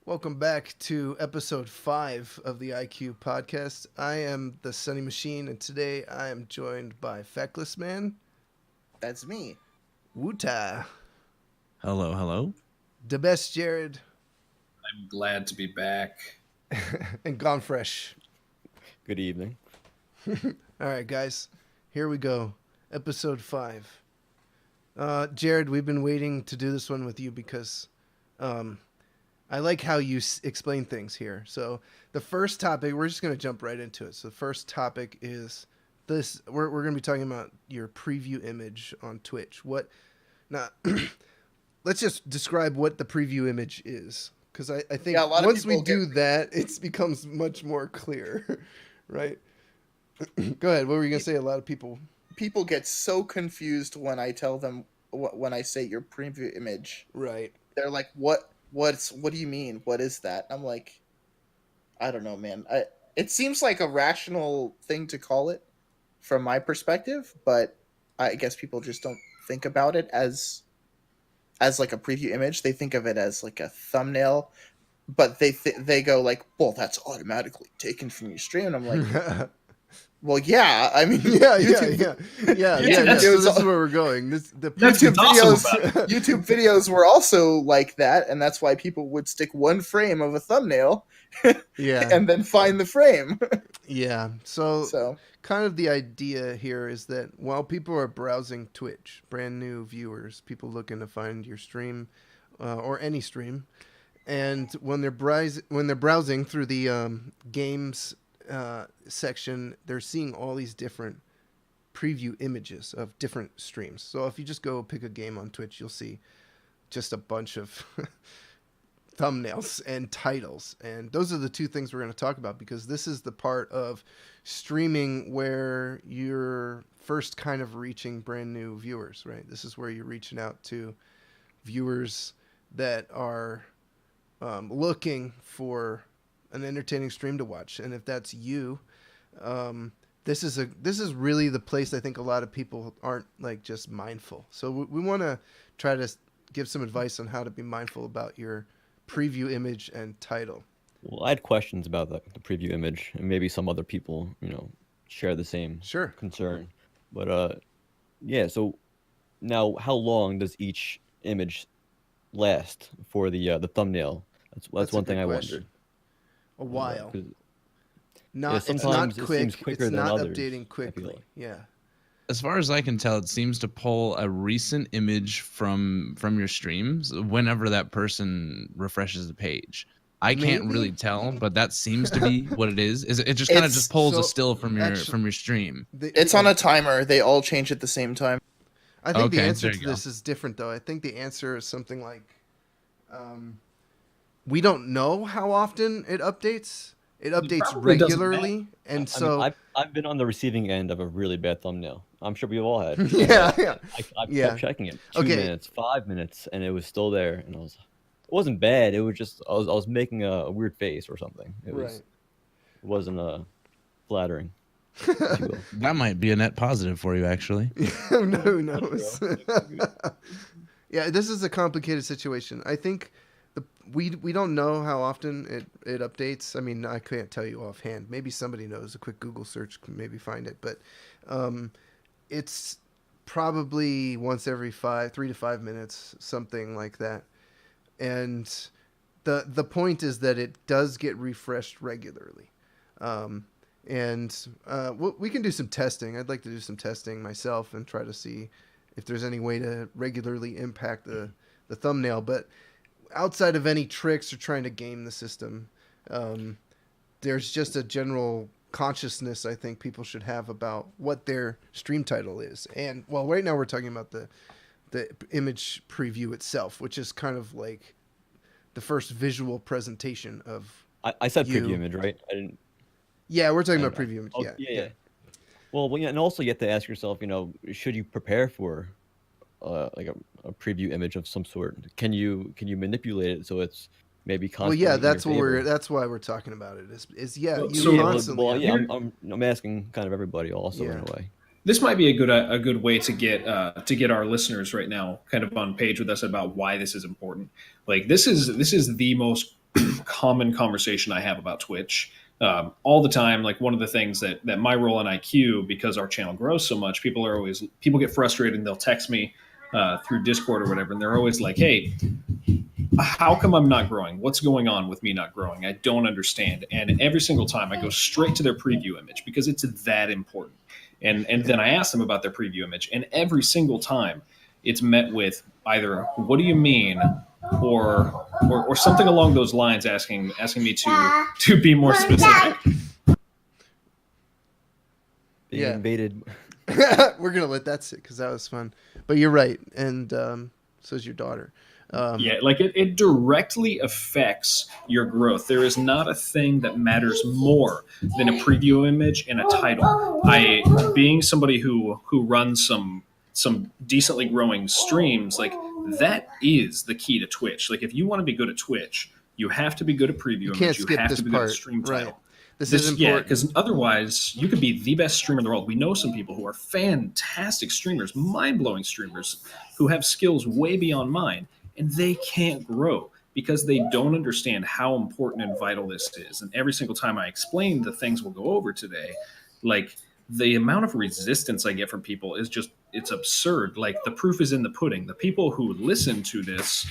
Welcome back to episode 5 of the IQ podcast. I am the Sunny Machine, and today I am joined by Feckless Man, That's me. Wuta, Hello, hello. the best Jared, I'm glad to be back. and Gone Fresh. Good evening. All right, guys, here we go. Episode 5. Jared, we've been waiting to do this one with you because I like how you explain things here. So the first topic, we're just going to jump right into it. So the first topic is this. We're going to be talking about your preview image on Twitch. What? Now, let's just describe what the preview image is, because I think once we do that, it becomes much more clear, right? Go ahead. What were you going to say? A lot of people get so confused when I tell them when I say your preview image. Right. They're like, what do you mean? What is that? I'm like, I don't know, man. It seems like a rational thing to call it from my perspective, but I guess people just don't think about it as like a preview image. They think of it as like a thumbnail, but they go like, well, that's automatically taken from your stream. And I'm like, well, yeah. I mean, yeah. So this is where we're going. The YouTube videos were also like that, and that's why people would stick one frame of a thumbnail, and then find the frame. Yeah. So kind of the idea here is that while people are browsing Twitch, brand new viewers, people looking to find your stream or any stream, and when they're browsing through the games section, they're seeing all these different preview images of different streams. So if you just go pick a game on Twitch, you'll see just a bunch of thumbnails and titles. And those are the two things we're going to talk about, because this is the part of streaming where you're first kind of reaching brand new viewers, right? This is where you're reaching out to viewers that are looking for an entertaining stream to watch. And if that's you, this is really the place I think a lot of people aren't like just mindful. So we want to try to give some advice on how to be mindful about your preview image and title. Well, I had questions about the preview image, and maybe some other people, share the same concern. But yeah. So now, how long does each image last for the thumbnail? That's one thing I wondered. A while. It's not quick. It's not others, updating quickly. like. Yeah. As far as I can tell, it seems to pull a recent image from your streams whenever that person refreshes the page. I can't really tell, but that seems to be what it is. It just kind of just pulls a still from your stream. It's on a timer. They all change at the same time. I think the answer to this is different, though. I think the answer is something like, we don't know how often it updates. It updates regularly, and so I've been on the receiving end of a really bad thumbnail. I'm sure we've all had. I kept checking it. 2 minutes, 5 minutes, and it was still there. And it wasn't bad. It was just I was making a weird face or something. It wasn't flattering. That might be a net positive for you, actually. No, who knows? Yeah, this is a complicated situation. I think we don't know how often it updates. I mean, I can't tell you offhand. Maybe somebody knows. A quick Google search can maybe find it. But it's probably once every 3 to 5 minutes, something like that. And the point is that it does get refreshed regularly. We can do some testing. I'd like to do some testing myself and try to see if there's any way to regularly impact the thumbnail. But outside of any tricks or trying to game the system, there's just a general consciousness I think people should have about what their stream title is. And well, right now we're talking about the image preview itself, which is kind of like the first visual presentation of. I said preview image, right? I didn't. Yeah, we're talking about preview image. Oh, yeah. Well, and also you have to ask yourself, should you prepare for like a preview image of some sort? Can you manipulate it so it's maybe constantly? Well, yeah, that's why we're talking about it. I'm asking kind of everybody also in a way. This might be a good way to get our listeners right now kind of on page with us about why this is important. Like this is the most common conversation I have about Twitch all the time. Like one of the things that my role in IQ, because our channel grows so much, people get frustrated and they'll text me through Discord or whatever, and they're always like, "Hey, how come I'm not growing? What's going on with me not growing? I don't understand." And every single time I go straight to their preview image because it's that important. And then I ask them about their preview image, and every single time it's met with either "What do you mean?" or something along those lines, asking me to be more specific. Being invaded. We're gonna let that sit because that was fun. But you're right, and so is your daughter. Like it directly affects your growth. There is not a thing that matters more than a preview image and a title. Being somebody who runs some decently growing streams, like that is the key to Twitch. Like if you want to be good at Twitch, you have to be good at preview image. You have to be good at stream title. Right. This is important. Yeah, because otherwise you could be the best streamer in the world. We know some people who are fantastic streamers, mind-blowing streamers, who have skills way beyond mine, and they can't grow because they don't understand how important and vital this is. And every single time I explain the things we'll go over today, like the amount of resistance I get from people is just, it's absurd. Like the proof is in the pudding. The people who listen to this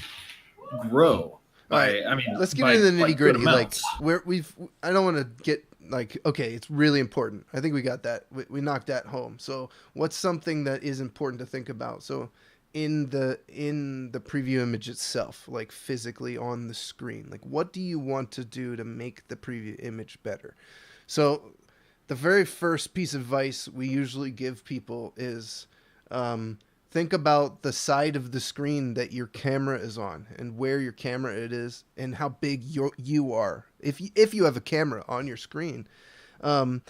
grow. Let's get into the nitty gritty. Like I don't want to get like, okay, it's really important. I think we got that. We knocked that home. So what's something that is important to think about? So in the preview image itself, like physically on the screen, like what do you want to do to make the preview image better? So the very first piece of advice we usually give people is, think about the side of the screen that your camera is on and where your camera it is and how big you are. If you have a camera on your screen, the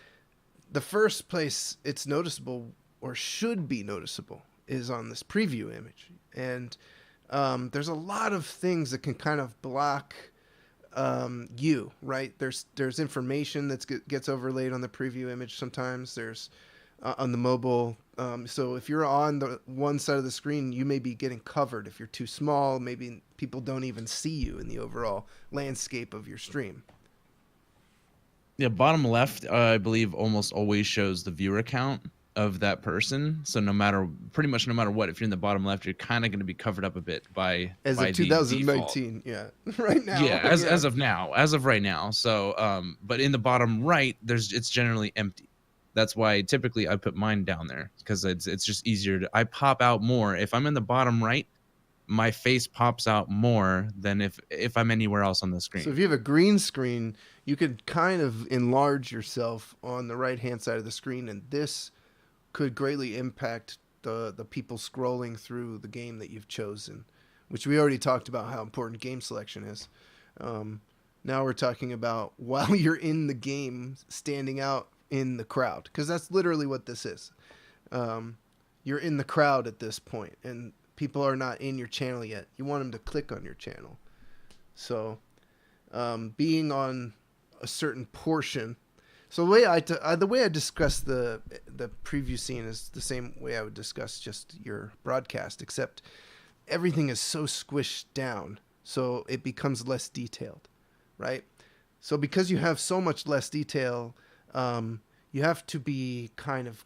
first place it's noticeable or should be noticeable is on this preview image. And there's a lot of things that can kind of block you, right? There's information that gets overlaid on the preview image sometimes. There's on the mobile. So if you're on the one side of the screen, you may be getting covered. If you're too small, maybe people don't even see you in the overall landscape of your stream. Yeah, bottom left, I believe, almost always shows the viewer count of that person. So pretty much no matter what, if you're in the bottom left, you're kind of going to be covered up a bit by of 2019. Yeah, right now. Yeah, as of right now. So, but in the bottom right, it's generally empty. That's why typically I put mine down there because it's just easier I pop out more. If I'm in the bottom right, my face pops out more than if I'm anywhere else on the screen. So if you have a green screen, you could kind of enlarge yourself on the right-hand side of the screen, and this could greatly impact the people scrolling through the game that you've chosen, which we already talked about how important game selection is. Now we're talking about while you're in the game, standing out in the crowd, because that's literally what this is. You're in the crowd at this point, and people are not in your channel yet. You want them to click on your channel. So being on a certain portion. So the way I discuss the preview scene is the same way I would discuss just your broadcast, except everything is so squished down, so it becomes less detailed, right? So because you have so much less detail, you have to be kind of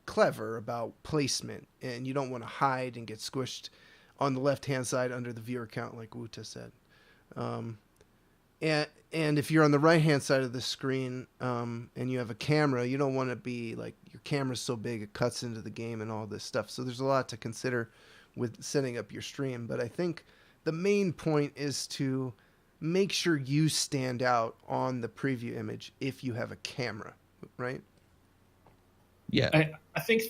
clever about placement, and you don't want to hide and get squished on the left-hand side under the viewer count, like Wuta said. And if you're on the right-hand side of the screen and you have a camera, you don't want to be like your camera's so big it cuts into the game and all this stuff. So there's a lot to consider with setting up your stream. But I think the main point is to make sure you stand out on the preview image if you have a camera, right? Yeah, I think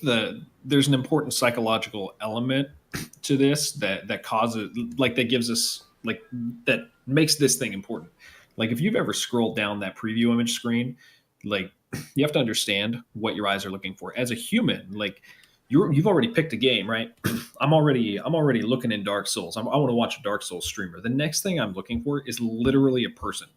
there's an important psychological element to this that causes, like, that gives us, like, that makes this thing important. Like, if you've ever scrolled down that preview image screen, like, you have to understand what your eyes are looking for. As a human, like, you've already picked a game, right? I'm already looking in Dark Souls. I want to watch a Dark Souls streamer. The next thing I'm looking for is literally a person.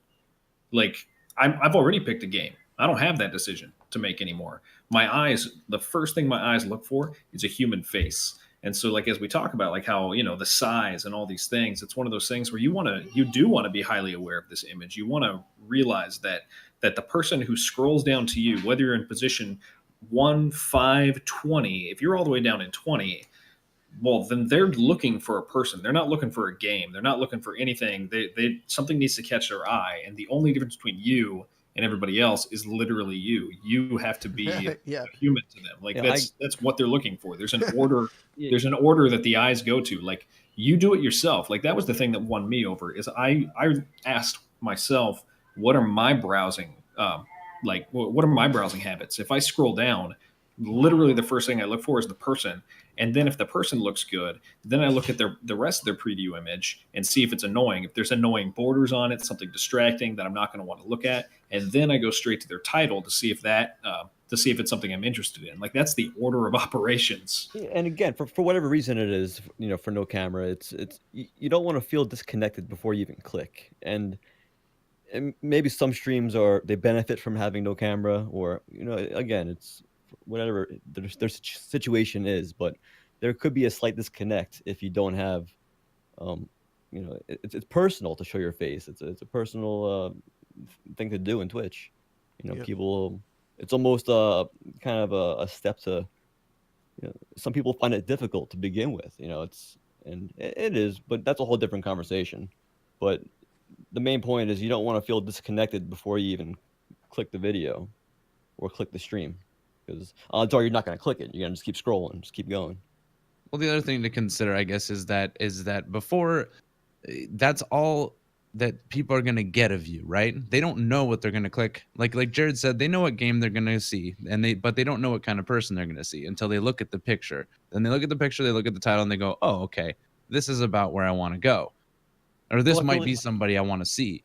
Like, I've already picked a game. I don't have that decision to make anymore. The first thing my eyes look for is a human face. And so, like, as we talk about like how, the size and all these things, it's one of those things where you do want to be highly aware of this image. You want to realize that the person who scrolls down to you, whether you're in position 1, 5, 20, if you're all the way down in 20, well, then they're looking for a person. They're not looking for a game. They're not looking for anything. They something needs to catch their eye. And the only difference between you and everybody else is literally you. You have to be a human to them. Like that's what they're looking for. There's an order. There's an order that the eyes go to. Like, you do it yourself. Like, that was the thing that won me over, is I asked myself, what are my browsing what are my browsing habits? If I scroll down, literally the first thing I look for is the person. And then if the person looks good, then I look at the rest of their preview image and see if it's annoying. If there's annoying borders on it, something distracting that I'm not going to want to look at, and then I go straight to their title to see if it's something I'm interested in. Like, that's the order of operations. And again, for whatever reason it is, for no camera, it's you don't want to feel disconnected before you even click. And maybe some streams they benefit from having no camera, or again, it's whatever their situation is, but there could be a slight disconnect if you don't have it's personal to show your face. It's a personal thing to do in Twitch. People, it's almost kind of a step to, some people find it difficult to begin with. It is, but that's a whole different conversation. But the main point is, you don't want to feel disconnected before you even click the video or click the stream, because odds are you're not going to click it. You're going to just keep scrolling, just keep going. Well, the other thing to consider, I guess, is that before, that's all that people are going to get of you, right? They don't know what they're going to click. Like Jared said, they know what game they're going to see, but they don't know what kind of person they're going to see until they look at the picture. Then they look at the picture, they look at the title, and they go, oh, okay, this is about where I want to go. Or this might be somebody I want to see.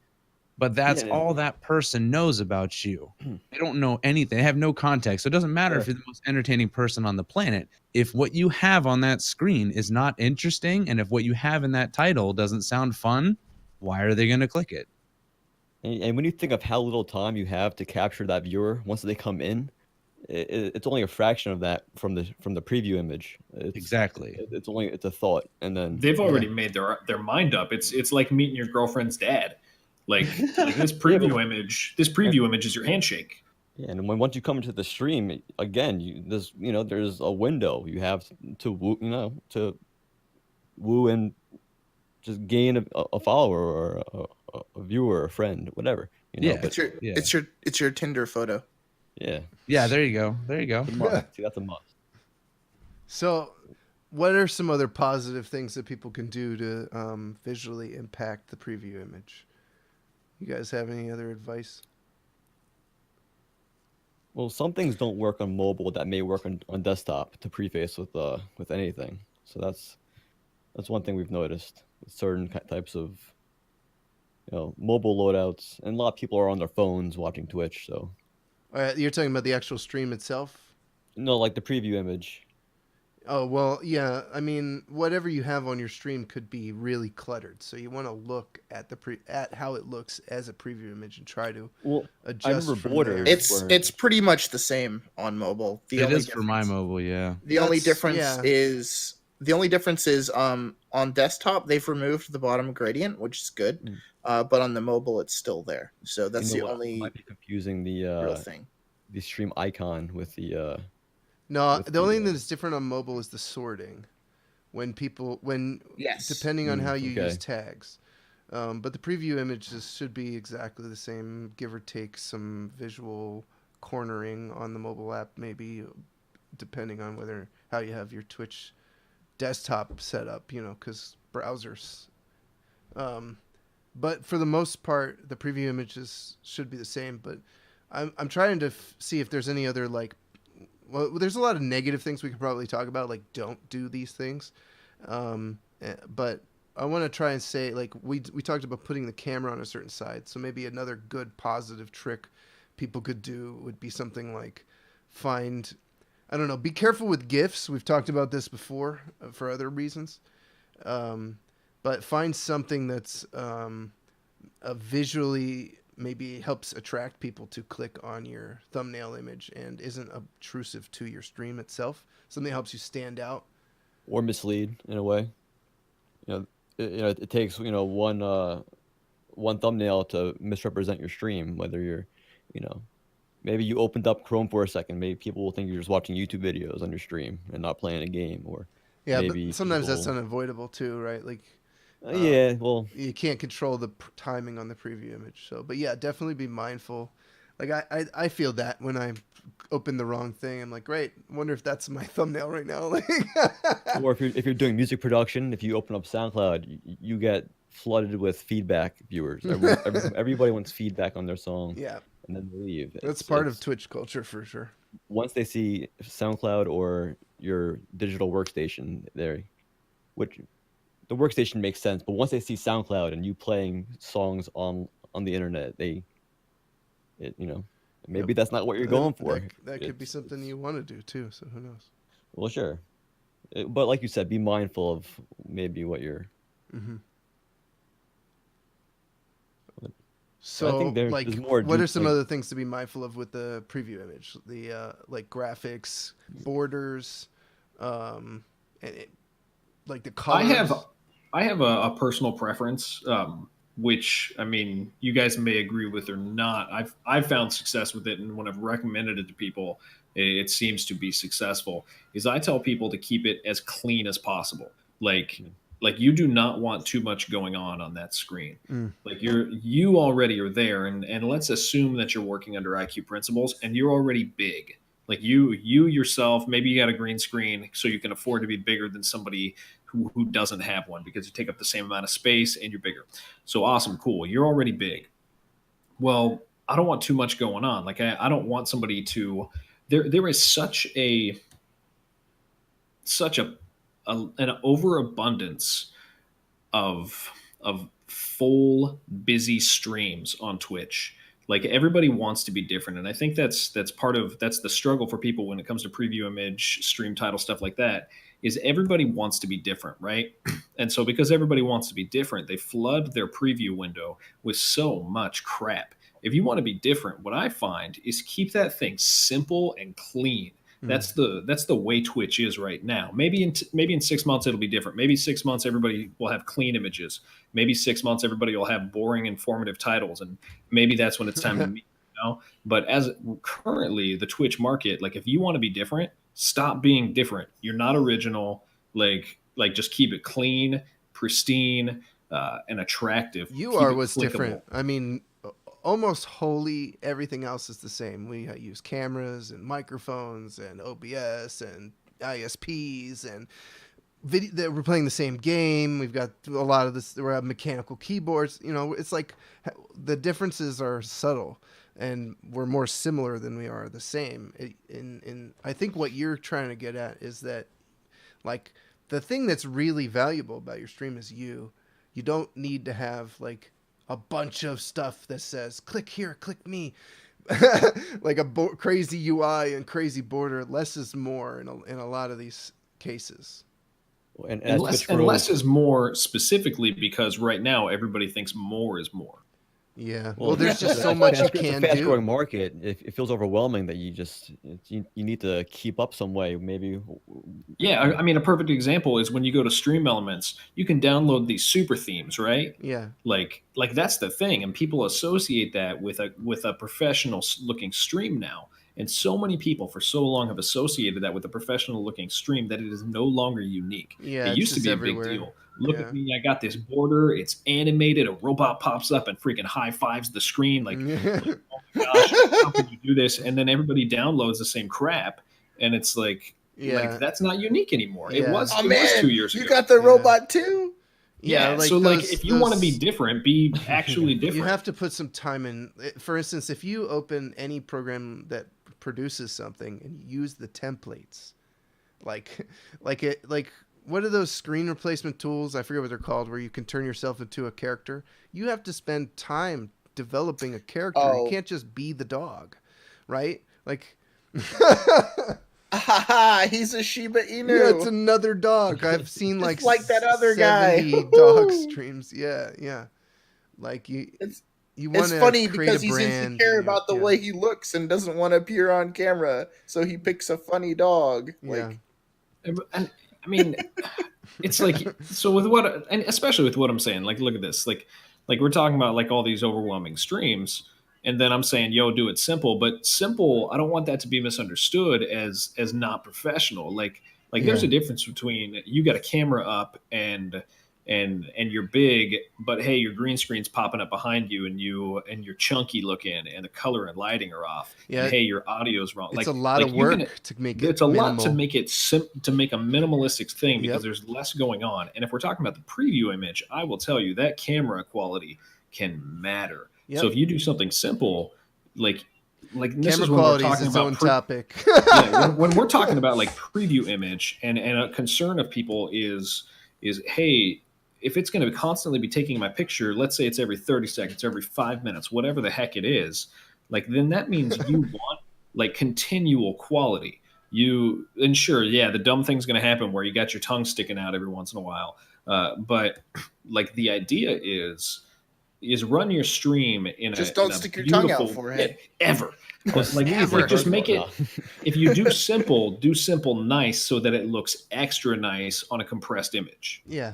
But that's all that person knows about you. They don't know anything. They have no context. So it doesn't matter if you're the most entertaining person on the planet. If what you have on that screen is not interesting, and if what you have in that title doesn't sound fun, why are they going to click it? And when you think of how little time you have to capture that viewer once they come in, it's only a fraction of that from the preview image. Exactly. It's a thought, and then they've already made their mind up. It's like meeting your girlfriend's dad. Like this preview image. This preview image is your handshake. Yeah, and once you come into the stream again, there's a window you have to woo and just gain a follower or a viewer or a friend, whatever. It's your Tinder photo. Yeah, there you go. See, that's a must. So, what are some other positive things that people can do to visually impact the preview image? You guys have any other advice? Well, some things don't work on mobile that may work on desktop to preface with anything. So that's one thing we've noticed with certain types of mobile loadouts, and a lot of people are on their phones watching Twitch. So you're talking about the actual stream itself? No, like the preview image. Oh, well, yeah. I mean, whatever you have on your stream could be really cluttered. So you want to look at at how it looks as a preview image and try to adjust from there. It's pretty much the same on mobile. It is for my mobile, yeah. The only difference is on desktop they've removed the bottom gradient, which is good. But on the mobile it's still there. So that's the only might be confusing real thing. The stream icon with the No, the only thing that's different on mobile is the sorting. Depending on how you use tags. But the preview images should be exactly the same, give or take some visual cornering on the mobile app, maybe depending on how you have your Twitch desktop set up, because browsers. But for the most part, the preview images should be the same. But I'm trying to see if there's any other well, there's a lot of negative things we could probably talk about, like don't do these things. But I want to try and say, like we talked about putting the camera on a certain side. So maybe another good positive trick people could do would be something like be careful with GIFs. We've talked about this before for other reasons. But find something that's visually maybe helps attract people to click on your thumbnail image and isn't obtrusive to your stream itself. Something that helps you stand out. or mislead in a way. It takes one thumbnail to misrepresent your stream. Whether you're, maybe you opened up Chrome for a second. Maybe people will think you're just watching YouTube videos on your stream and not playing a game. Or maybe but sometimes that's unavoidable too, right? Like, well, you can't control the timing on the preview image. So, but yeah, definitely be mindful. Like I feel that when I open the wrong thing, I'm like, great. I wonder if that's my thumbnail right now. Or if you're doing music production, if you open up SoundCloud, you get flooded with feedback viewers. Everybody wants feedback on their song. Yeah, and then they leave. That's part of Twitch culture for sure. Once they see SoundCloud or your digital workstation, which the workstation makes sense, but once they see SoundCloud and you playing songs on the internet, maybe that's not what you're going for. That could be something you want to do too. So who knows? Well, sure, but like you said, be mindful of maybe what you're. Mm-hmm. So, I think there's more. What are some other things to be mindful of with the preview image? The like graphics, borders, and like the colors. I have a personal preference, which, I mean, you guys may agree with or not. I've found success with it, and when I've recommended it to people, it seems to be successful. Is I tell people to keep it as clean as possible. Like you do not want too much going on that screen. Like you already are there, and let's assume that you're working under IQ principles and you're already big. Like you yourself, maybe you got a green screen so you can afford to be bigger than somebody who doesn't have one because you take up the same amount of space and you're bigger. So awesome, cool. You're already big. Well, I don't want too much going on. Like I don't want somebody to. There is such an overabundance of full busy streams on Twitch. Like everybody wants to be different, and I think that's the struggle for people when it comes to preview image, stream title, stuff like that. Is everybody wants to be different, right? And so because everybody wants to be different, they flood their preview window with so much crap. If you want to be different, what I find is keep that thing simple and clean. That's the way Twitch is right now. Maybe in 6 months it'll be different. Maybe 6 months everybody will have clean images. Maybe 6 months everybody will have boring, informative titles, and maybe that's when it's time to meet. But as currently the Twitch market, like if you want to be different, stop being different. You're not original. Like just keep it clean, pristine, and attractive. You are what's different. I mean, almost wholly everything else is the same. We use cameras and microphones and OBS and ISPs and video. We're playing the same game. We've got a lot of this. We have mechanical keyboards. It's like the differences are subtle, and we're more similar than we are the same. I think what you're trying to get at is that, like, the thing that's really valuable about your stream is you. You don't need to have like a bunch of stuff that says click here, click me, like a crazy UI and crazy border. Less is more in a lot of these cases. And less is more specifically because right now everybody thinks more is more. Yeah. Well, there's just so much you can do. It's a fast-growing market. It feels overwhelming that you need to keep up some way. Maybe. Yeah, I mean, a perfect example is when you go to Stream Elements, you can download these super themes, right? Yeah. Like that's the thing, and people associate that with a professional-looking stream now. And so many people for so long have associated that with a professional-looking stream that it is no longer unique. Yeah, it used to be everywhere. A big deal. Look at me, I got this border. It's animated. A robot pops up and freaking high fives the screen. Like, oh my gosh, how could you do this? And then everybody downloads the same crap, and it's like, that's not unique anymore. Yeah. It was 2 years ago. You got the robot too? Yeah, so if you want to be different, be actually different. You have to put some time in. For instance, if you open any program that produces something and use the templates, like what are those screen replacement tools? I forget what they're called, where you can turn yourself into a character. You have to spend time developing a character. You can't just be the dog, right? Like, he's a Shiba Inu. Yeah, it's another dog. I've seen like that other guy. dog streams. Yeah. Like you want to. It's funny because he's insecure about the way he looks and doesn't want to appear on camera, so he picks a funny dog. Yeah. And I mean, it's like, so with what, and especially with what I'm saying, like, look at this, like we're talking about like all these overwhelming streams, and then I'm saying, yo, do it simple, but simple, I don't want that to be misunderstood as not professional. Like there's a difference between you got a camera up and you're big, but hey, your green screen's popping up behind you, and you're chunky looking, and the color and lighting are off. Yeah. And hey, your audio's wrong. It's a lot of work to make it. It's a lot to make it to make a minimalistic thing, because there's less going on. And if we're talking about the preview image, I will tell you that camera quality can matter. Yep. So if you do something simple, like this camera is when quality we're talking is its about own topic. when we're talking about like preview image, and a concern of people is hey, if it's going to constantly be taking my picture, let's say it's every 30 seconds, every 5 minutes, whatever the heck it is, like, then that means you want like continual quality. And sure, yeah, the dumb thing's going to happen where you got your tongue sticking out every once in a while. But like the idea is run your stream in just don't stick your tongue out forehead ever. Like just make it. If you do simple nice, so that it looks extra nice on a compressed image. Yeah.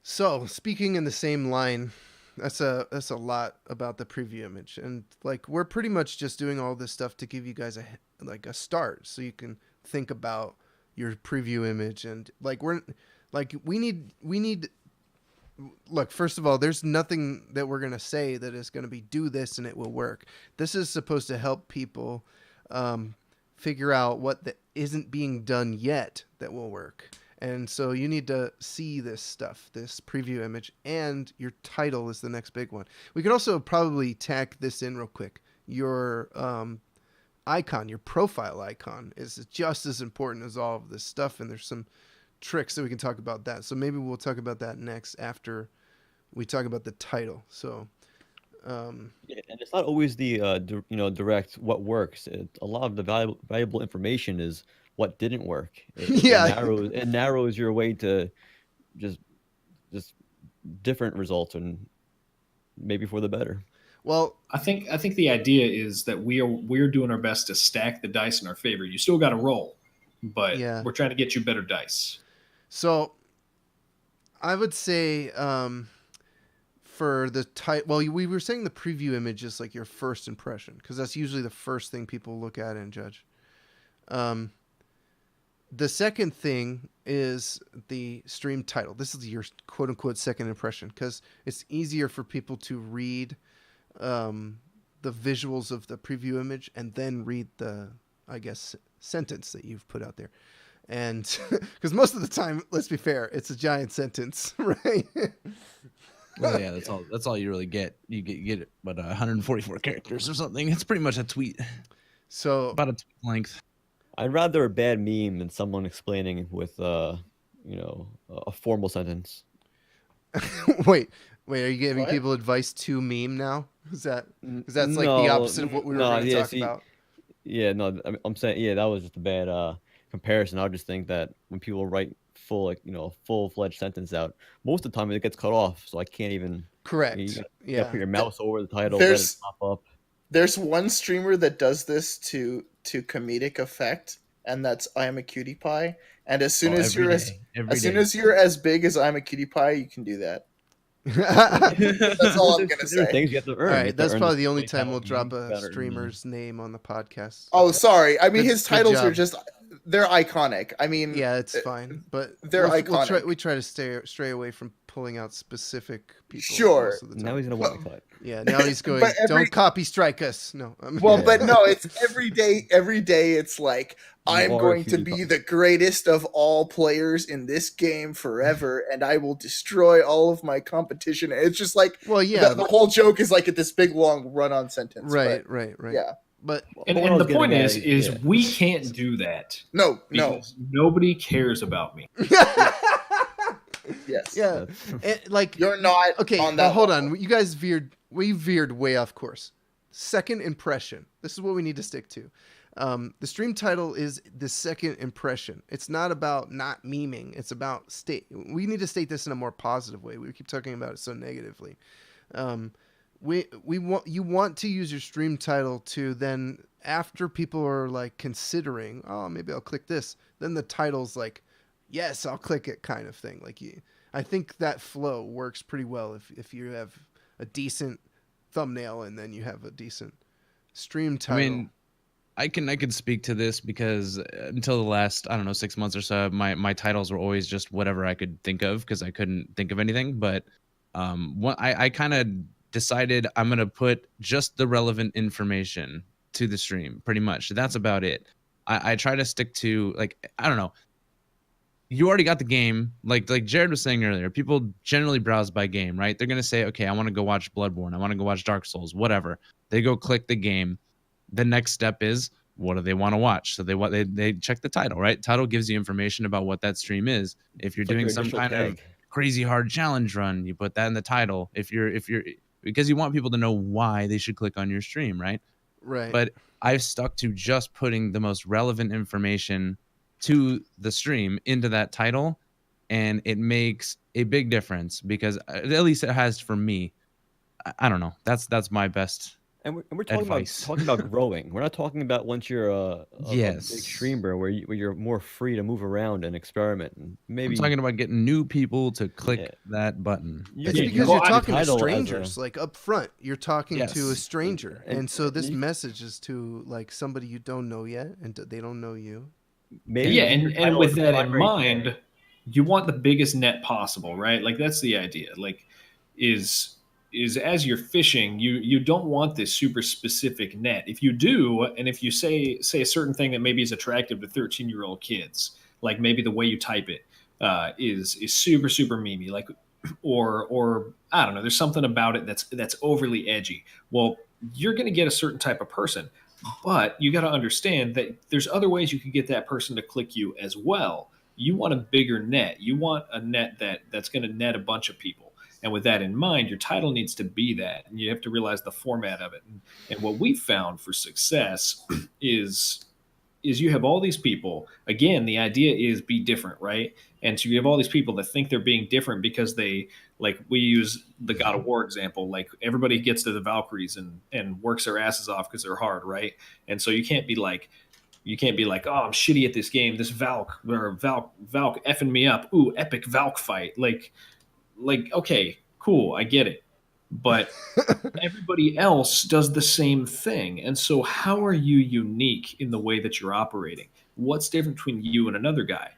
So speaking in the same line, that's a lot about the preview image, and like we're pretty much just doing all this stuff to give you guys a start, so you can think about your preview image, and like we need. Look, first of all, there's nothing that we're gonna say that is gonna be do this and it will work. This is supposed to help people figure out what isn't being done yet that will work. And so you need to see this stuff, this preview image, and your title is the next big one. We could also probably tack this in real quick. Your icon, your profile icon, is just as important as all of this stuff, and there's some tricks that we can talk about that. So maybe we'll talk about that next after we talk about the title. So and it's not always the direct what works. A lot of the valuable information is what didn't work. It narrows your way to just different results, and maybe for the better. Well, I think the idea is that we're doing our best to stack the dice in our favor. You still got to roll, but we're trying to get you better dice. So I would say for the title, well, we were saying the preview image is like your first impression, because that's usually the first thing people look at and judge. The second thing is the stream title. This is your quote unquote second impression, because it's easier for people to read the visuals of the preview image and then read the, I guess, sentence that you've put out there. And because most of the time, let's be fair, it's a giant sentence, right? Well, yeah, that's all you really get. You get it, but 144 characters or something. It's pretty much a tweet. So about a tweet length. I'd rather a bad meme than someone explaining with a formal sentence. Wait, are you giving people advice to meme now? Is that that's like the opposite of what we were going to talk about? Yeah, no, I'm saying that was just a bad comparison. I would just think that when people write full-fledged sentence out, most of the time it gets cut off, so I can't even. Correct. You gotta put your mouse over the title, let it pop up. There's one streamer that does this to comedic effect, and that's I'm a Cutie Pie. And as soon as you're as big as I'm a Cutie Pie, you can do that. That's all I'm gonna say. Things you have to earn. All right, that's probably the only time we'll drop a streamer's name on the podcast. Oh, sorry. I mean, his titles are they're iconic. I mean, yeah, it's fine, but they're iconic. We try to stray away from pulling out specific people. Sure. Now he's gonna want to cut. Yeah, now he's going. Don't copy strike us. No. But no, it's every day. Every day, it's like I'm going to be the greatest of all players in this game forever, and I will destroy all of my competition. And it's just like, the whole joke is like this big long run-on sentence. Right. Yeah. But and the point is we can't do that. No. Nobody cares about me. Yes. Yeah. You're not okay. On that hold on. You guys veered way off course. Second impression. This is what we need to stick to. The stream title is the second impression. It's not about not memeing. It's about we need to state this in a more positive way. We keep talking about it so negatively. You want to use your stream title to then, after people are like considering, oh, maybe I'll click this, then the title's like yes, I'll click it kind of thing. Like I think that flow works pretty well if you have a decent thumbnail and then you have a decent stream title. I mean, I can speak to this because until the last, I don't know, 6 months or so, my titles were always just whatever I could think of because I couldn't think of anything. But I kind of decided I'm going to put just the relevant information to the stream, pretty much. That's about it. I try to stick to, like, I don't know. You already got the game. Like Jared was saying earlier, people generally browse by game, right? They're going to say, okay, I want to go watch Bloodborne. I want to go watch Dark Souls, whatever. They go click the game. The next step is, what do they want to watch? So they check the title, right? Title gives you information about what that stream is. If you're doing some kind of crazy hard challenge run, you put that in the title. If you're because you want people to know why they should click on your stream, right? Right. But I've stuck to just putting the most relevant information to the stream into that title, and it makes a big difference because at least it has for me. I don't know. That's my best. And we're talking about growing. We're not talking about once you're a big streamer where you're more free to move around and experiment. And maybe I'm talking about getting new people to click that button. It's because you're talking to strangers, like up front. You're talking to a stranger, and so this message is to like somebody you don't know yet, and they don't know you. Maybe and with that in mind, you want the biggest net possible, right? Like that's the idea. Like is as you're fishing, you don't want this super specific net. If you do, and if you say a certain thing that maybe is attractive to 13-year-old kids, like maybe the way you type it is super super memey, like or I don't know, there's something about it that's overly edgy. Well, you're going to get a certain type of person, but you got to understand that there's other ways you can get that person to click you as well. You want a bigger net. You want a net that's going to net a bunch of people. And with that in mind, your title needs to be that. And you have to realize the format of it. And what we found for success is you have all these people. Again, the idea is be different, right? And so you have all these people that think they're being different because they, like we use the God of War example, like everybody gets to the Valkyries and works their asses off because they're hard, right? And so you can't be like, oh, I'm shitty at this game. This Valk effing me up. Ooh, epic Valk fight. Like, okay, cool, I get it. But everybody else does the same thing. And so how are you unique in the way that you're operating? What's different between you and another guy?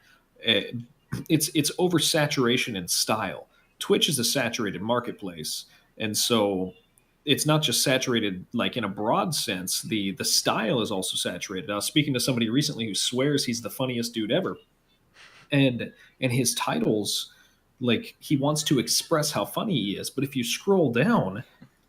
It's oversaturation in style. Twitch is a saturated marketplace. And so it's not just saturated like in a broad sense. The style is also saturated. I was speaking to somebody recently who swears he's the funniest dude ever. And his titles, like he wants to express how funny he is, but if you scroll down,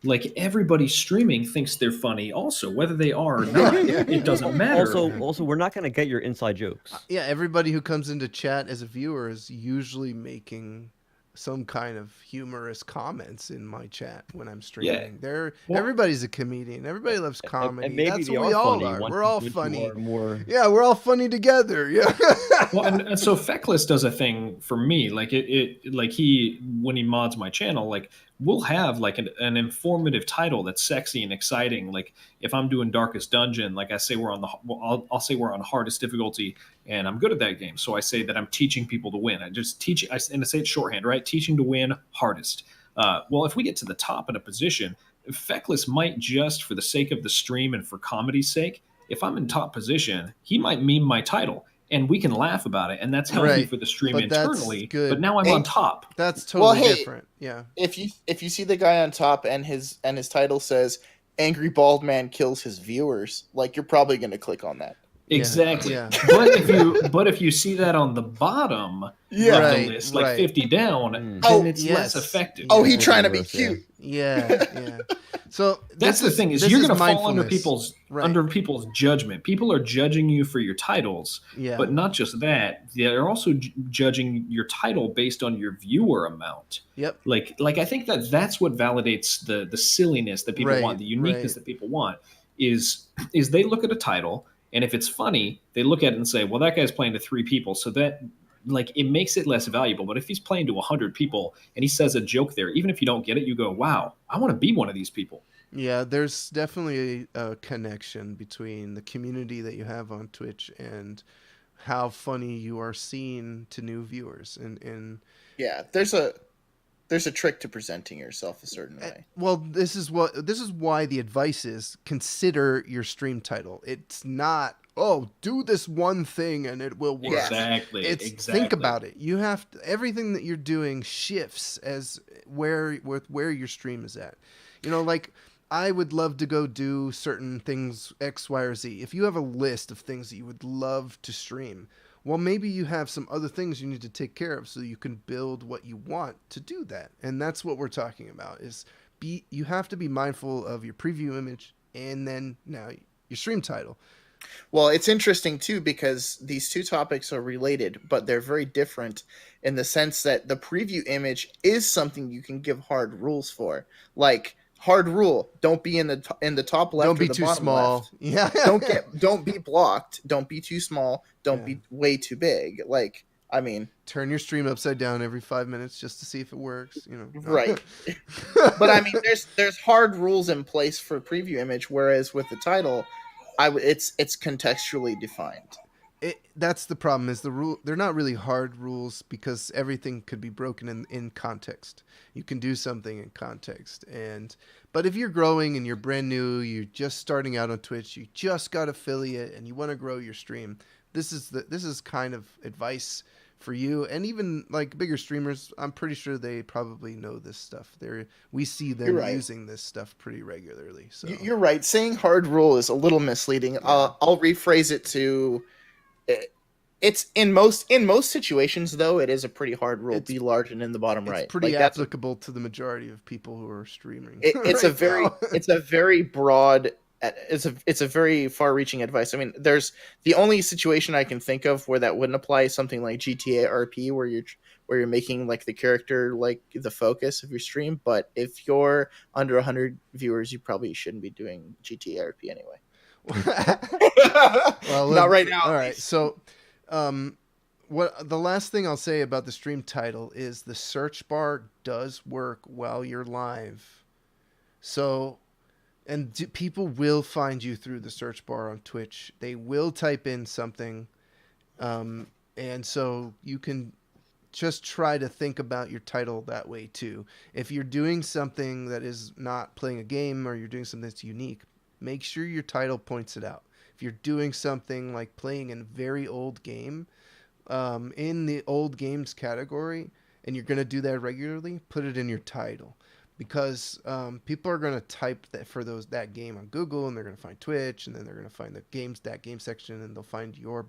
like everybody streaming thinks they're funny also, whether they are or not. It doesn't matter. Also, we're not going to get your inside jokes. Yeah, everybody who comes into chat as a viewer is usually making some kind of humorous comments in my chat when I'm streaming. Everybody's a comedian. Everybody loves comedy. And that's what we all are. We're all funny. Yeah, we're all funny together. Yeah. Well, and so Feckless does a thing for me. Like like when he mods my channel, like we'll have like an informative title that's sexy and exciting. Like if I'm doing Darkest Dungeon, like I say I'll say we're on hardest difficulty, and I'm good at that game. So I say that I'm teaching people to win. And I say it shorthand, right? Teaching to win, hardest. Well, if we get to the top in a position, Feckless might just, for the sake of the stream and for comedy's sake, if I'm in top position, he might meme my title. And we can laugh about it, and that's healthy for the stream internally. But now I'm on top. That's totally different. Yeah. If you see the guy on top and his title says "Angry Bald Man Kills His Viewers," like you're probably going to click on that. Exactly. Yeah. But if you see that on the bottom of the list, like 50 down, then it's less effective. Oh, he's trying to be cute. Yeah. So that's the thing is you're going to fall under people's judgment. People are judging you for your titles, but not just that. They're also judging your title based on your viewer amount. Yep. Like I think that's what validates the silliness that people want, the uniqueness that people want is they look at a title. And if it's funny, they look at it and say, well, that guy's playing to 3 people. So that like it makes it less valuable. But if he's playing to 100 people and he says a joke there, even if you don't get it, you go, wow, I want to be one of these people. Yeah, there's definitely a connection between the community that you have on Twitch and how funny you are seen to new viewers. And yeah, there's a trick to presenting yourself a certain way. Well, this is why the advice is consider your stream title. It's not, oh, do this one thing and it will work. Exactly. Think about it. You have to, everything that you're doing shifts as where your stream is at. You know, like I would love to go do certain things X, Y, or Z. If you have a list of things that you would love to stream, well, maybe you have some other things you need to take care of so you can build what you want to do that. And that's what we're talking about is you have to be mindful of your preview image and then now your stream title. Well, it's interesting too because these two topics are related, but they're very different in the sense that the preview image is something you can give hard rules for. Like hard rule: don't be in the top left. Don't be or the too bottom small. Left. Yeah. Don't be blocked. Don't be too small. Don't be way too big. Like, I mean, turn your stream upside down every 5 minutes just to see if it works. You know, right? But I mean, there's hard rules in place for preview image, whereas with the title, it's contextually defined. That's the problem is the rule. They're not really hard rules because everything could be broken in context. You can do something in context. But if you're growing and you're brand new, you're just starting out on Twitch, you just got affiliate and you want to grow your stream, this is kind of advice for you. And even like bigger streamers, I'm pretty sure they probably know this stuff. We see them using this stuff pretty regularly. So you're right. Saying hard rule is a little misleading. Yeah. I'll rephrase it to. It's in most situations though it is a pretty hard rule. Be large and in the bottom right. It's pretty applicable to the majority of people who are streaming. It's a very broad. It's a very far-reaching advice. I mean, there's the only situation I can think of where that wouldn't apply is something like GTA RP, where you're making like the character like the focus of your stream. But if you're under 100 viewers, you probably shouldn't be doing GTA RP anyway. Well, not right now. All right. So, what the last thing I'll say about the stream title is the search bar does work while you're live. So, and people will find you through the search bar on Twitch. They will type in something, and so you can just try to think about your title that way too. If you're doing something that is not playing a game or you're doing something that's unique, make sure your title points it out. If you're doing something like playing a very old game, in the old games category, and you're going to do that regularly, put it in your title. Because people are going to type that game on Google, and they're going to find Twitch, and then they're going to find that game section, and they'll find your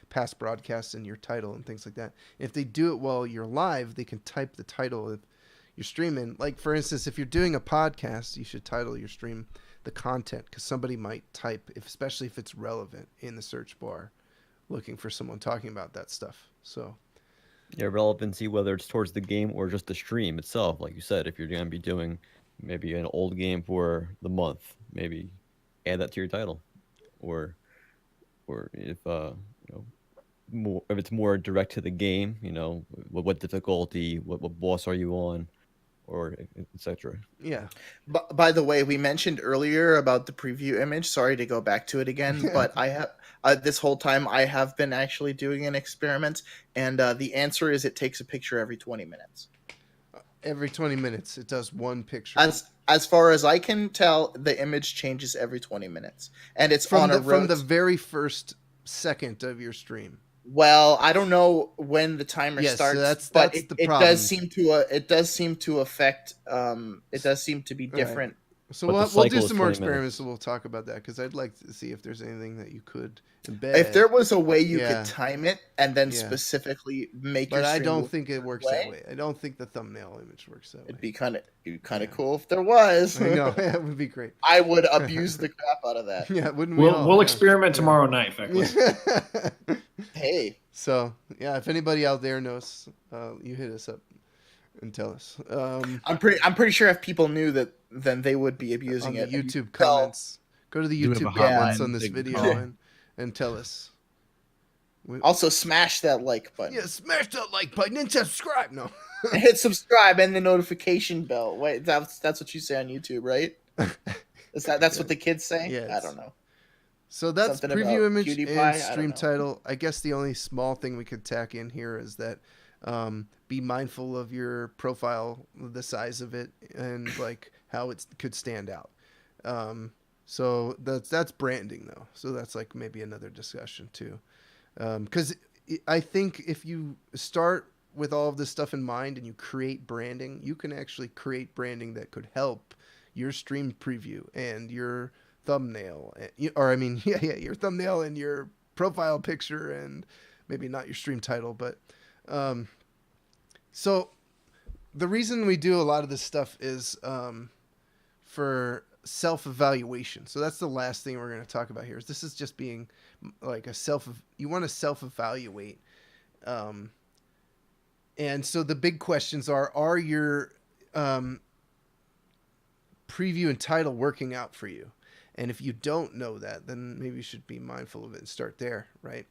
past broadcasts in your title and things like that. If they do it while you're live, they can type the title of your stream in. Like, for instance, if you're doing a podcast, you should title your stream the content, because somebody might type, especially if it's relevant, in the search bar looking for someone talking about that stuff. So yeah, relevancy, whether it's towards the game or just the stream itself. Like you said, if you're going to be doing maybe an old game for the month, maybe add that to your title. Or if if it's more direct to the game, what difficulty, what boss are you on, or etc. Yeah. By the way, we mentioned earlier about the preview image. Sorry to go back to it again, but I have this whole time I have been actually doing an experiment, and the answer is it takes a picture every 20 minutes. Every 20 minutes, it does one picture. As far as I can tell, the image changes every 20 minutes, and it's from the very first second of your stream. Well, I don't know when the timer starts, so but it does seem to affect. It does seem to be different. Right. So we'll do some more experiments, and we'll talk about that, because I'd like to see if there's anything that you could embed. If there was a way you could time it and then specifically make your stream. But I don't think it works that way. I don't think the thumbnail image works that way. It'd be kind of cool if there was. I know, it would be great. I would abuse the crap out of that. Yeah, wouldn't we? We'll experiment tomorrow night, Feckless. Hey. So yeah, if anybody out there knows, you hit us up and tell us. I'm pretty sure if people knew that, then they would be abusing it. The YouTube comments. Go to the YouTube comments on this video and tell us. Also, smash that like button. Yeah, smash that like button and subscribe. No. Hit subscribe and the notification bell. Wait, that's what you say on YouTube, right? That's what the kids say? Yeah, I don't know. So that's something preview image and stream title. I guess the only small thing we could tack in here is that be mindful of your profile, the size of it, and like how it could stand out. So that's branding though. So that's like maybe another discussion too. Because I think if you start with all of this stuff in mind and you create branding, you can actually create branding that could help your stream preview and your thumbnail, your thumbnail and your profile picture, and maybe not your stream title, but so the reason we do a lot of this stuff is for self-evaluation. So that's the last thing we're going to talk about here. This is just being like you want to self-evaluate, and so the big questions are your preview and title working out for you? And if you don't know that, then maybe you should be mindful of it and start there, right?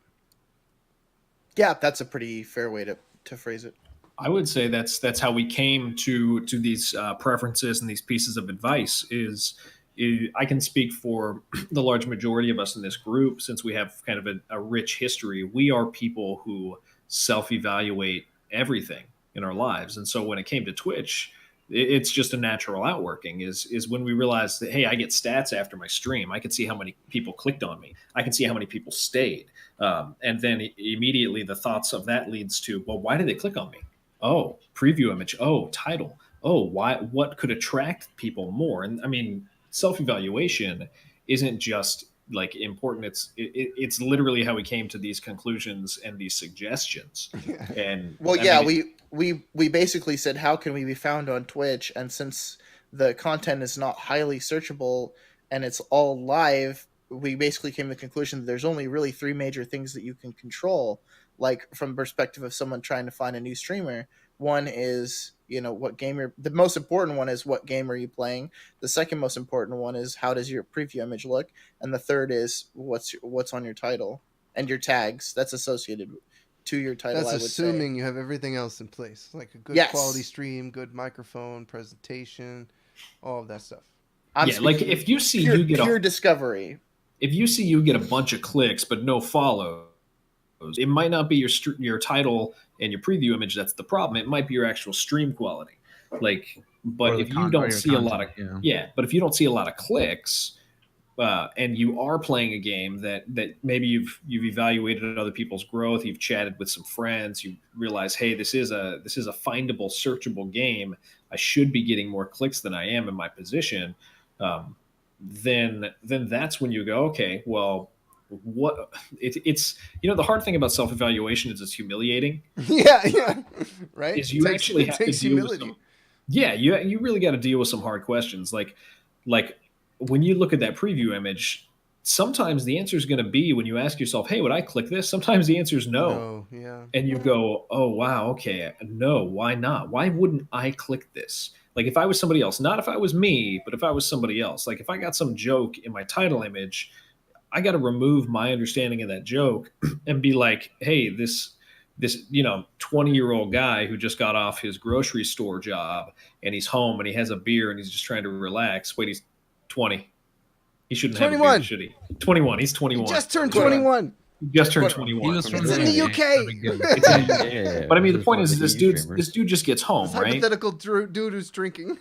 Yeah, that's a pretty fair way to phrase it. I would say that's how we came to these preferences and these pieces of advice. I can speak for the large majority of us in this group, since we have kind of a rich history. We are people who self-evaluate everything in our lives, and so when it came to Twitch, it's just a natural outworking is when we realized that, hey, I get stats after my stream. I can see how many people clicked on me. I can see how many people stayed. And then immediately the thoughts of that leads to, well, why did they click on me? Oh, preview image. Oh, title. Oh, why? What could attract people more? And I mean, self-evaluation isn't just like important. It's literally how we came to these conclusions and these suggestions. And well, we basically said, how can we be found on Twitch? And since the content is not highly searchable and it's all live, we basically came to the conclusion that there's only really 3 major things that you can control. Like from the perspective of someone trying to find a new streamer, one is, what game the most important one is what game are you playing? The second most important one is how does your preview image look? And the third is what's on your title and your tags that's associated to your title. That's assuming you have everything else in place, like a good quality stream, good microphone, presentation, all of that stuff. Like if you see you get pure discovery. If you see you get a bunch of clicks but no follows, it might not be your title and your preview image that's the problem. It might be your actual stream quality. But if you don't see a lot of but if you don't see a lot of clicks, and you are playing a game that maybe you've evaluated other people's growth, you've chatted with some friends, you realize, hey, this is a findable, searchable game. I should be getting more clicks than I am in my position. Then that's when you go, okay, well, it's the hard thing about self-evaluation is it's humiliating. Right. Is you actually have to deal with some, you really got to deal with some hard questions. Like when you look at that preview image, sometimes the answer is going to be, when you ask yourself, hey, would I click this? Sometimes the answer is no. And you go, oh wow, okay, no, why not? Why wouldn't I click this? Like if I was somebody else, not if I was me, but if I was somebody else, like if I got some joke in my title image, I got to remove my understanding of that joke and be like, hey, this 20-year-old guy who just got off his grocery store job and he's home and he has a beer and he's just trying to relax. Wait, he's 20. He shouldn't 21. Have a beer, should he? 21. He's 21. He just turned 21. Just turned 21. It's in the UK. But I mean, the point is, this dude just gets home, right? Hypothetical dude who's drinking.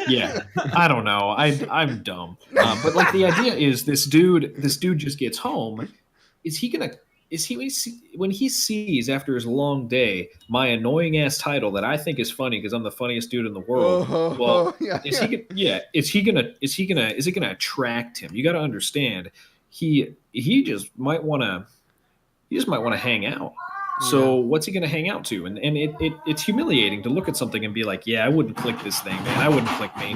Yeah, I don't know. I'm dumb. But like the idea is, this dude just gets home. When he sees after his long day my annoying ass title that I think is funny because I'm the funniest dude in the world? Is it gonna attract him? You got to understand, he just might want to hang out. So what's he going to hang out to? And it's humiliating to look at something and be like, yeah, I wouldn't click this thing, man. I wouldn't click me.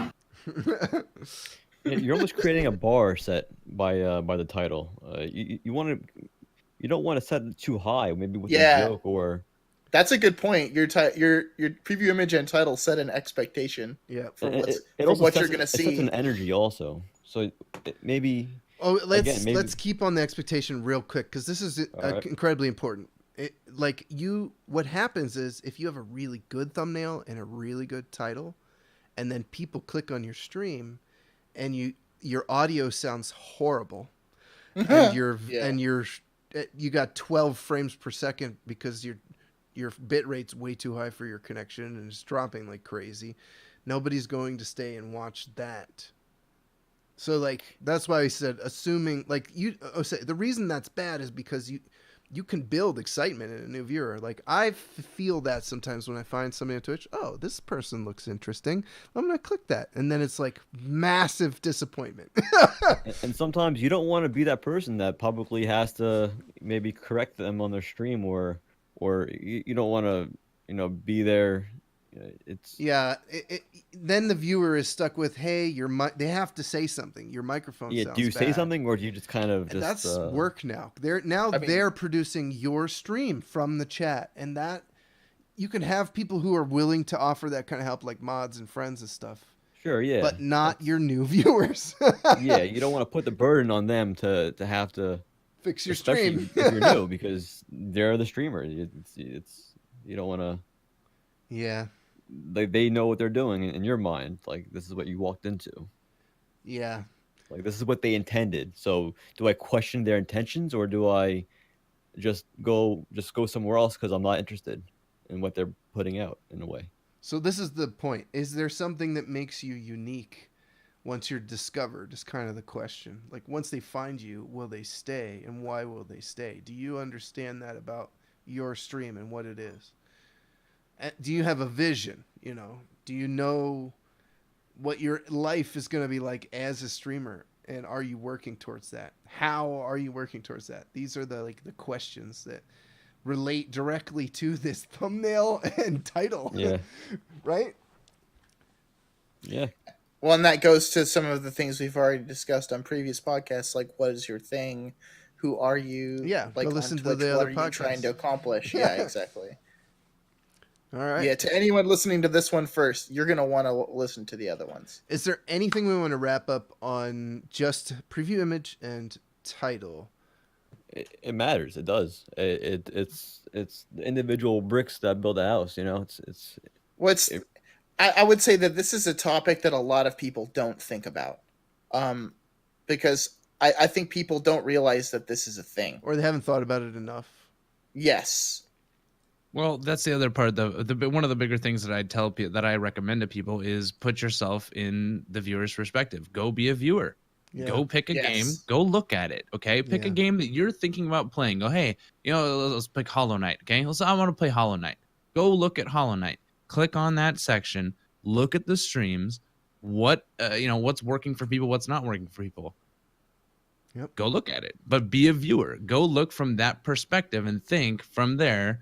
You're almost creating a bar set by the title. You don't want to set it too high, maybe with a joke or. That's a good point. Your preview image and title set an expectation. For what you're going to see. It sets an energy also. So maybe. Oh, let's keep on the expectation real quick, because this is incredibly important. What happens is, if you have a really good thumbnail and a really good title, and then people click on your stream, and your audio sounds horrible, and you got 12 frames per second because your bit rate's way too high for your connection and it's dropping like crazy. Nobody's going to stay and watch that. So like that's why I said assuming like the reason that's bad is because you can build excitement in a new viewer. Like I feel that sometimes when I find somebody on Twitch, oh, this person looks interesting, I'm gonna click that, and then it's like massive disappointment. And sometimes you don't want to be that person that publicly has to maybe correct them on their stream, or you don't want to be there. It's then the viewer is stuck with, hey, they have to say something. Your microphone sounds do you bad. Say something, or do you just kind of just that's work now. They're producing your stream from the chat, and that you can have people who are willing to offer that kind of help, like mods and friends and stuff. Sure, yeah, but not your new viewers. Yeah, you don't want to put the burden on them to have to fix your stream if you're new, because they're the streamer. It's you don't want to. Yeah. They know what they're doing in your mind. Like, this is what you walked into. Yeah. Like, this is what they intended. So do I question their intentions, or do I just go somewhere else because I'm not interested in what they're putting out, in a way? So this is the point. Is there something that makes you unique once you're discovered is kind of the question. Like once they find you, will they stay, and why will they stay? Do you understand that about your stream and what it is? Do you have a vision? Do you know what your life is going to be like as a streamer? And are you working towards that? How are you working towards that? These are the questions that relate directly to this thumbnail and title. Yeah. Right? Yeah. Well, and that goes to some of the things we've already discussed on previous podcasts, like what is your thing? Who are you? Yeah, like go listen on Twitch, to the what other are podcasts. you trying to accomplish? Yeah, exactly. All right. Yeah, to anyone listening to this one first, you're going to want to listen to the other ones. Is there anything we want to wrap up on just preview image and title? It matters. It does. It's the individual bricks that build a house. I would say that this is a topic that a lot of people don't think about, because I think people don't realize that this is a thing, or they haven't thought about it enough. Yes. Well, that's the other part. One of the bigger things that I tell people, that I recommend to people, is put yourself in the viewer's perspective. Go be a viewer. Yeah. Go pick a game. Go look at it. Okay, pick a game that you're thinking about playing. Go, hey, let's pick Hollow Knight. Okay, I want to play Hollow Knight. Go look at Hollow Knight. Click on that section. Look at the streams. What's working for people. What's not working for people. Yep. Go look at it. But be a viewer. Go look from that perspective and think from there.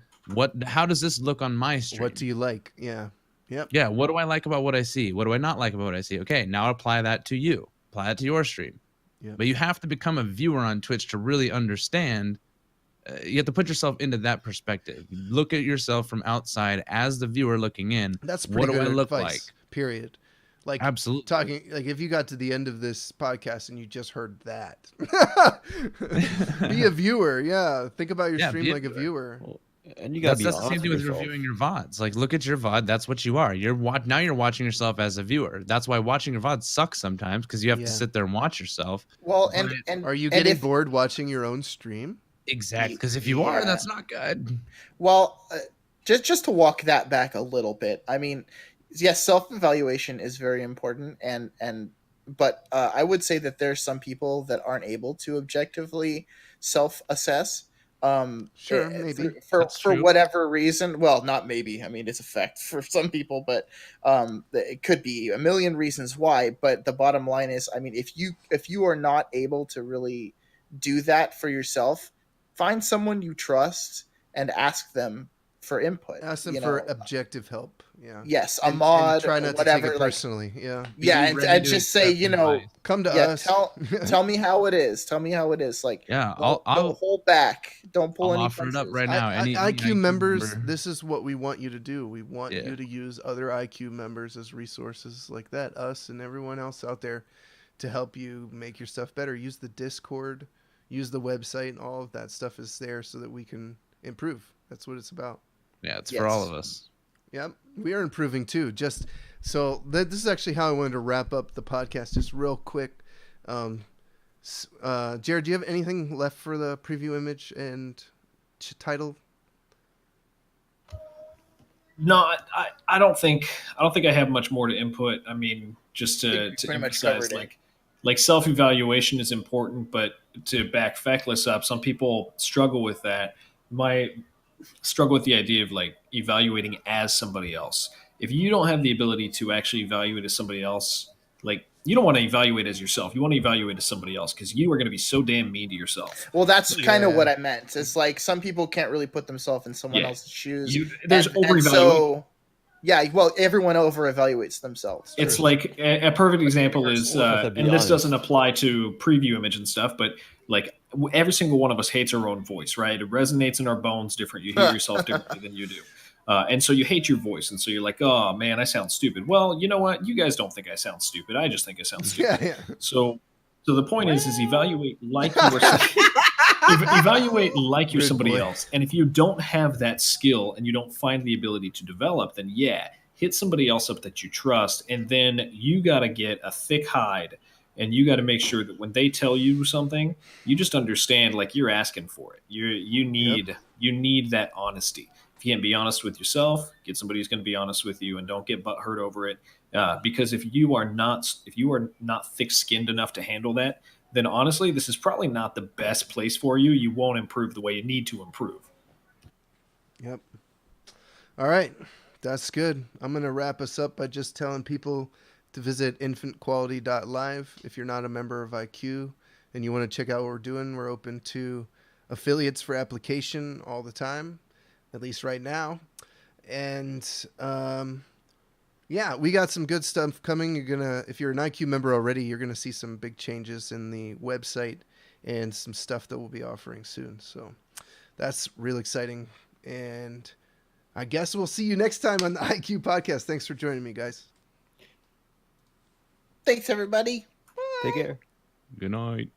How does this look on my stream? What do you like? Yeah. Yep. Yeah. What do I like about what I see? What do I not like about what I see? Okay, now apply that to you. Apply it to your stream. Yep. But you have to become a viewer on Twitch to really understand. You have to put yourself into that perspective. Look at yourself from outside as the viewer looking in. That's pretty what good do I look advice, like? Period. Like absolutely talking like if you got to the end of this podcast and you just heard that, be a viewer. Yeah, think about your stream like a viewer. Well, and you gotta that's the same thing with reviewing your VODs. Like, look at your VOD. That's what you are. Now you're watching yourself as a viewer. That's why watching your VOD sucks sometimes, because you have to sit there and watch yourself. Well, and are you getting bored watching your own stream? Exactly, because if you are, that's not good. Well, just to walk that back a little bit. I mean, yes, self-evaluation is very important, but I would say that there's some people that aren't able to objectively self-assess. Sure, maybe for whatever reason. Well, not maybe. I mean, it's a fact for some people, but it could be a million reasons why. But the bottom line is, I mean, if you are not able to really do that for yourself, find someone you trust and ask them for input. Ask them for objective help. Yeah. Yes, a mod. And try not whatever, to take it personally. Yeah. Yeah, and just say, come to us. Tell me how it is. Tell me how it is. Like, yeah, don't hold back. Don't pull any offer punches. It up right now. IQ members, this is what we want you to do. We want you to use other IQ members as resources like that, us and everyone else out there, to help you make your stuff better. Use the Discord, use the website, and all of that stuff is there so that we can improve. That's what it's about. Yeah, it's for all of us. Yep, we are improving too. Just so this is actually how I wanted to wrap up the podcast, just real quick. Jared, do you have anything left for the preview image and title? No, I don't think I have much more to input. I mean, just to emphasize, like self-evaluation is important, but to back Feckless up, some people struggle with that. Struggle with the idea of like evaluating as somebody else. If you don't have the ability to actually evaluate as somebody else, like you don't want to evaluate as yourself. You want to evaluate as somebody else because you are going to be so damn mean to yourself. Well, that's kind of what I meant. It's like some people can't really put themselves in someone else's shoes. There's over-evaluation. Yeah, well, everyone over-evaluates themselves. It's like a perfect example is, and this doesn't apply to preview image and stuff, but like every single one of us hates our own voice, right? It resonates in our bones different. You hear yourself differently than you do. And so you hate your voice. And so you're like, oh, man, I sound stupid. Well, you know what? You guys don't think I sound stupid. I just think I sound stupid. Yeah. So the point is evaluate like you're somebody else. And if you don't have that skill and you don't find the ability to develop, then hit somebody else up that you trust. And then you got to get a thick hide and you got to make sure that when they tell you something, you just understand like you're asking for it. You need that honesty. If you can't be honest with yourself, get somebody who's going to be honest with you, and don't get butthurt over it. Because if you are not thick-skinned enough to handle that, then honestly, this is probably not the best place for you. You won't improve the way you need to improve. Yep. All right, that's good. I'm going to wrap us up by just telling people to visit infantquality.live. If you're not a member of IQ and you want to check out what we're doing, we're open to affiliates for application all the time. At least right now. And we got some good stuff coming. If you're an IQ member already, you're gonna see some big changes in the website and some stuff that we'll be offering soon. So that's real exciting. And I guess we'll see you next time on the IQ podcast. Thanks for joining me, guys. Thanks, everybody. Take care. Good night.